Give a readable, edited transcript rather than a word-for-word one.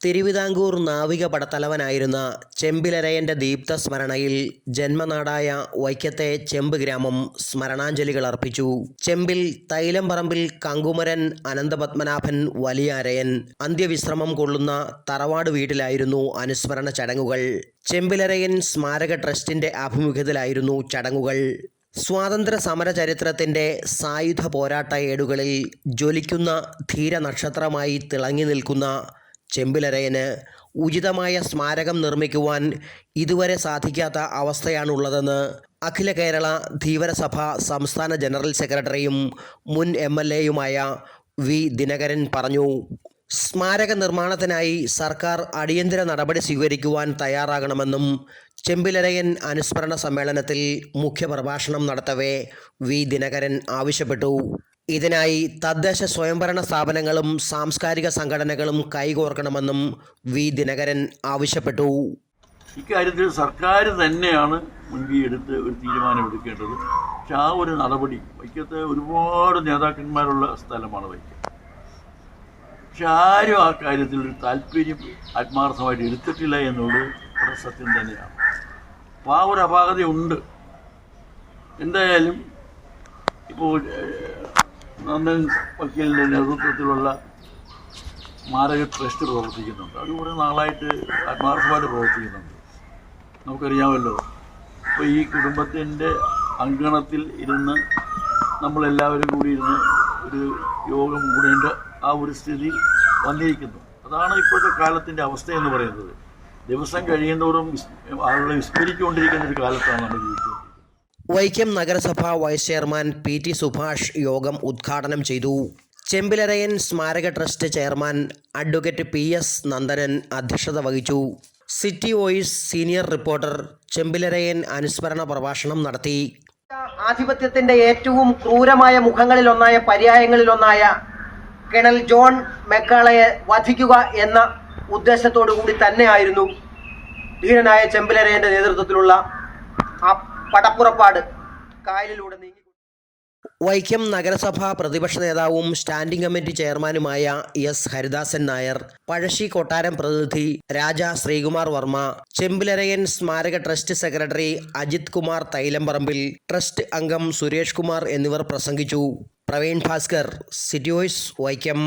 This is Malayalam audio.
തിരുവിതാംകൂർ നാവിക പടത്തലവനായിരുന്ന ചെമ്പിലരയൻ്റെ ദീപ്തസ്മരണയിൽ ജന്മനാടായ വൈക്കത്തെ ചെമ്പ് ഗ്രാമം സ്മരണാഞ്ജലികൾ അർപ്പിച്ചു. ചെമ്പിൽ തൈലംപറമ്പിൽ കങ്കുമരൻ അനന്തപത്മനാഭൻ വലിയ അരയൻ അന്ത്യവിശ്രമം കൊള്ളുന്ന തറവാട് വീട്ടിലായിരുന്നു അനുസ്മരണ ചടങ്ങുകൾ. ചെമ്പിലരയൻ സ്മാരക ട്രസ്റ്റിൻ്റെ ആഭിമുഖ്യത്തിലായിരുന്നു ചടങ്ങുകൾ. സ്വാതന്ത്ര്യ സമര ചരിത്രത്തിൻ്റെ സായുധ പോരാട്ട ഏടുകളിൽ ജ്വലിക്കുന്ന ധീരനക്ഷത്രമായി തിളങ്ങി നിൽക്കുന്ന ചെമ്പിലരയന് ഉചിതമായ സ്മാരകം നിർമ്മിക്കുവാൻ ഇതുവരെ സാധിക്കാത്ത അവസ്ഥയാണുള്ളതെന്ന് അഖില കേരള ധീവരസഭ സംസ്ഥാന ജനറൽ സെക്രട്ടറിയും മുൻ MLA-യുമായ വി. ദിനകരൻ പറഞ്ഞു. സ്മാരക നിർമ്മാണത്തിനായി സർക്കാർ അടിയന്തര നടപടി സ്വീകരിക്കുവാൻ തയ്യാറാകണമെന്നും ചെമ്പിലരയൻ അനുസ്മരണ സമ്മേളനത്തിൽ മുഖ്യപ്രഭാഷണം നടത്തവേ വി. ദിനകരൻ ആവശ്യപ്പെട്ടു. ഇതിനായി തദ്ദേശ സ്വയംഭരണ സ്ഥാപനങ്ങളും സാംസ്കാരിക സംഘടനകളും കൈകോർക്കണമെന്നും വി. ദിനകരൻ ആവശ്യപ്പെട്ടു. ഇക്കാര്യത്തിൽ സർക്കാർ തന്നെയാണ് മുൻകൈ എടുത്ത് ഒരു തീരുമാനമെടുക്കേണ്ടത്. പക്ഷെ ആ ഒരു നടപടി, വൈക്കത്ത് ഒരുപാട് നേതാക്കന്മാരുള്ള സ്ഥലമാണ് വൈക്കം. പക്ഷെ ആരും ആ കാര്യത്തിൽ ഒരു താല്പര്യം ആത്മാർത്ഥമായിട്ട് എടുത്തിട്ടില്ല എന്നുള്ളത് വളരെ സത്യം തന്നെയാണ്. അപ്പോൾ ആ ഒരു അപാകതയുണ്ട്. എന്തായാലും ഇപ്പോൾ നന്ദൻ വക്കീലിൻ്റെ നേതൃത്വത്തിലുള്ള സ്മാരക ട്രസ്റ്റ് പ്രവർത്തിക്കുന്നുണ്ട്. അത് കുറേ നാളായിട്ട് ആത്മാർത്ഥമായിട്ട് പ്രവർത്തിക്കുന്നുണ്ട്. നമുക്കറിയാമല്ലോ, ഇപ്പോൾ ഈ കുടുംബത്തിൻ്റെ അങ്കണത്തിൽ ഇരുന്ന് നമ്മളെല്ലാവരും കൂടി ഇരുന്ന് ഒരു യോഗം കൂടേണ്ട ആ ഒരു സ്ഥിതി വന്നിരിക്കുന്നു. അതാണ് ഇപ്പോഴത്തെ കാലത്തിൻ്റെ അവസ്ഥയെന്ന് പറയുന്നത്. ദിവസം കഴിയുന്നതോറും ആളുകളെ വിസ്മരിച്ചുകൊണ്ടിരിക്കുന്ന ഒരു കാലത്താണ് നമ്മൾ ജീവിക്കുന്നത്. വൈക്കം നഗരസഭ വൈസ് ചെയർമാൻ PT സുഭാഷ് യോഗം ഉദ്ഘാടനം ചെയ്തു. ചെമ്പിലരയൻ സ്മാരക trust chairman advocate PS Nandanan അധ്യക്ഷത വഹിച്ചു. സിറ്റി വോയിസ് സീനിയർ റിപ്പോർട്ടർ ചെമ്പിലരയൻ അനുസ്മരണ പ്രഭാഷണം നടത്തി. ആധിപത്യത്തിന്റെ ഏറ്റവും ക്രൂരമായ മുഖങ്ങളിലൊന്നായ പര്യായങ്ങളിലൊന്നായ കേണൽ ജോൺ മെക്കാളയെ വധിക്കുക എന്ന ഉദ്ദേശത്തോടു കൂടി തന്നെയായിരുന്നു ധീരനായ ചെമ്പിലരയന്റെ നേതൃത്വത്തിലുള്ള ആ പടപ്പുറപ്പാട് കായലിലൂടെ നീങ്ങി. വൈക്കം നഗരസഭ പ്രതിപക്ഷ നേതാവും സ്റ്റാൻഡിംഗ് കമ്മിറ്റി ചെയർമാനുമായ S. ഹരിദാസൻ നായർ, പഴശ്ശി കൊട്ടാരം പ്രതിനിധി രാജ ശ്രീകുമാർ വർമ്മ, ചെമ്പിലരയൻ സ്മാരക trust secretary Ajith Kumar Thailamparambil, trust അംഗം സുരേഷ് കുമാർ എന്നിവർ പ്രസംഗിച്ചു. Praveen Bhaskar, city voice, Vaikom.